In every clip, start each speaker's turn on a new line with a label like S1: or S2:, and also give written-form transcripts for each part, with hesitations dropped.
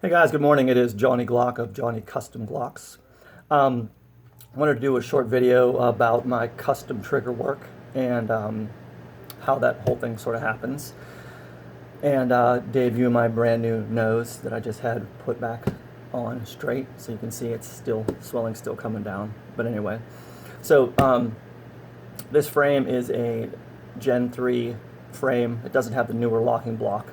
S1: Hey guys, good morning. It is Johnny Glock of Johnny Custom Glocks. I wanted to do a short video about my custom trigger work and how that whole thing sort of happens. And debut my brand new nose that I just had put back on straight, so you can see it's still swelling, still coming down. But anyway, so this frame is a Gen 3 frame. It doesn't have the newer locking block.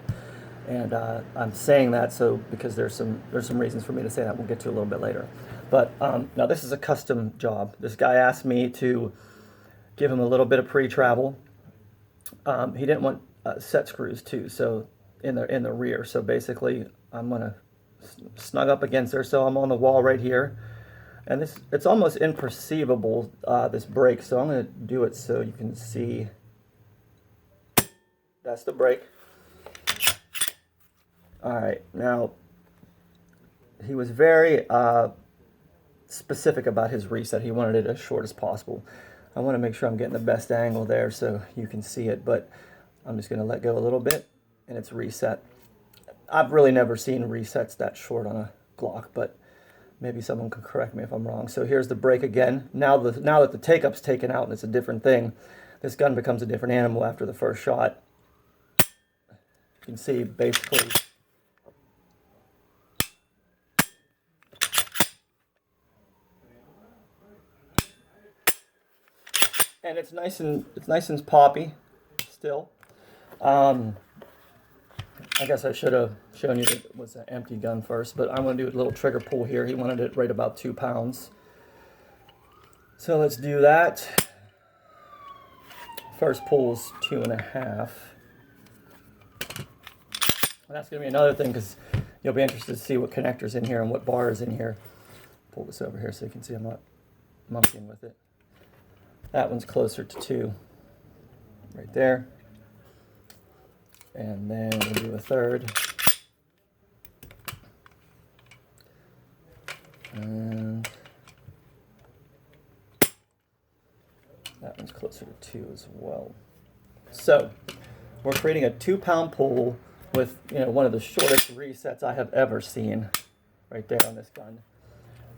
S1: And I'm saying that because there's some reasons for me to say that we'll get to a little bit later. But now this is a custom job. This guy asked me to give him a little bit of pre-travel. He didn't want set screws too, so in the rear. So basically, I'm gonna snug up against there. So I'm on the wall right here, and it's almost imperceivable, this brake. So I'm gonna do it so you can see. That's the brake. Alright, now, he was very specific about his reset. He wanted it as short as possible. I want to make sure I'm getting the best angle there so you can see it, but I'm just going to let go a little bit, and it's reset. I've really never seen resets that short on a Glock, but maybe someone can correct me if I'm wrong. So here's the brake again. Now that the take-up's taken out and it's a different thing, this gun becomes a different animal after the first shot. You can see basically... And it's nice and poppy still. I guess I should have shown you that it was an empty gun first, but I'm going to do a little trigger pull here. He wanted it right about 2 pounds. So let's do that. First pull's 2.5. And that's going to be another thing because you'll be interested to see what connector's in here and what bar is in here. Pull this over here so you can see I'm not monkeying with it. That one's closer to 2, right there. And then we'll do a third. And that one's closer to 2 as well. So we're creating a 2-pound pull with, one of the shortest resets I have ever seen right there on this gun.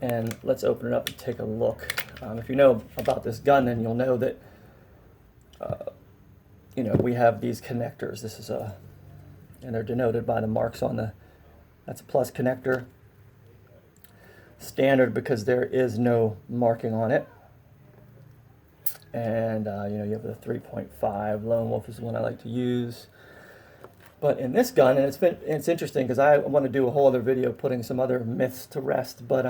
S1: And let's open it up and take a look. If you know about this gun, then you'll know that, we have these connectors. This is and they're denoted by the marks on that's a plus connector. Standard because there is no marking on it. And, you have the 3.5. Lone Wolf is the one I like to use. But in this gun, and it's interesting because I want to do a whole other video putting some other myths to rest, but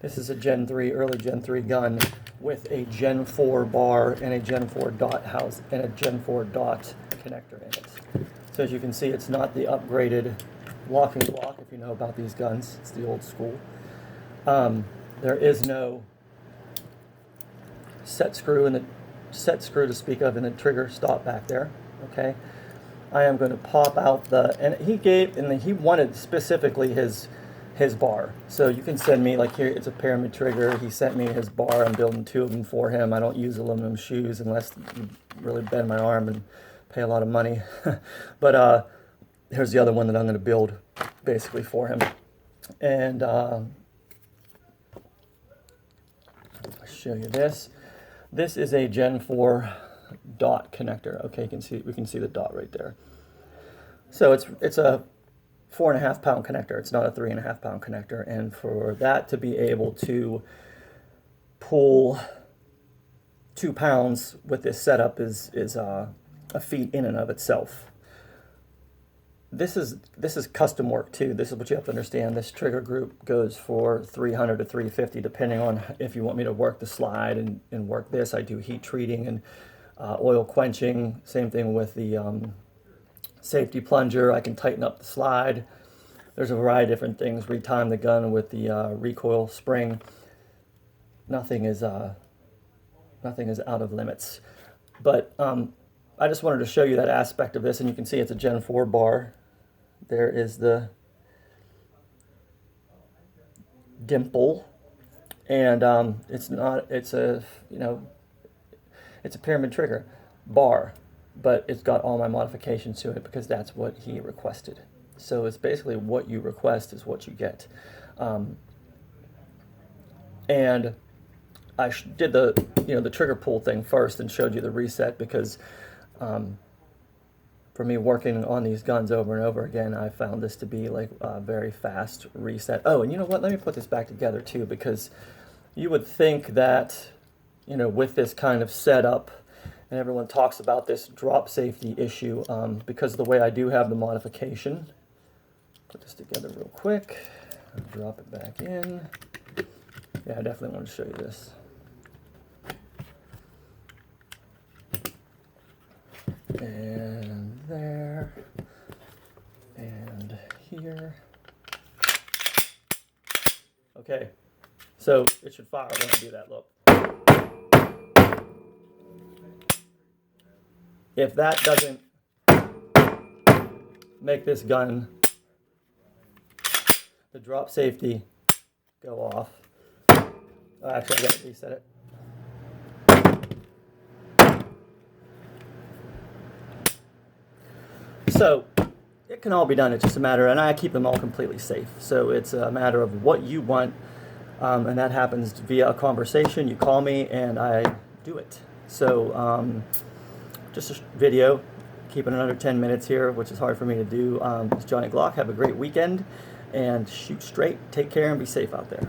S1: this is a Gen 3, early Gen 3 gun with a Gen 4 bar and a Gen 4 dot house and a Gen 4 dot connector in it. So as you can see, it's not the upgraded locking block, if you know about these guns. It's the old school. There is no set screw to speak of in the trigger stop back there. Okay. I am going to pop out and he wanted specifically his bar. So you can send me, like here, it's a pyramid trigger. He sent me his bar. I'm building 2 of them for him. I don't use aluminum shoes unless you really bend my arm and pay a lot of money. But here's the other one that I'm going to build basically for him. And I'll show you this. This is a Gen 4 dot connector. Okay, we can see the dot right there. So it's a 4.5 pound connector. It's not a 3.5 pound connector. And for that to be able to pull 2 pounds with this setup is a feat in and of itself. This is custom work too. This is what you have to understand. This trigger group goes for 300 to 350 depending on if you want me to work the slide and work this. I do heat treating and oil quenching. Same thing with the safety plunger. I can tighten up the slide. There's a variety of different things. Retime the gun with the recoil spring. Nothing is out of limits. But I just wanted to show you that aspect of this, and you can see it's a Gen 4 bar. There is the dimple, and it's a pyramid trigger bar, but it's got all my modifications to it because that's what he requested. So it's basically what you request is what you get. And I did the trigger pull thing first and showed you the reset because for me working on these guns over and over again, I found this to be like a very fast reset. Oh, and you know what? Let me put this back together too, because you would think that, with this kind of setup, and everyone talks about this drop safety issue, because of the way I do have the modification. Put this together real quick. Drop it back in. Yeah, I definitely want to show you this. And there. And here. Okay, so it should fire when I do that, look. If that doesn't make this gun, the drop safety, go off. Oh, actually, I gotta reset it. So it can all be done. It's just a matter, and I keep them all completely safe. So it's a matter of what you want, and that happens via a conversation. You call me, and I do it. So just a video, keeping it under 10 minutes here, which is hard for me to do. It's Johnny Glock. Have a great weekend, and shoot straight. Take care, and be safe out there.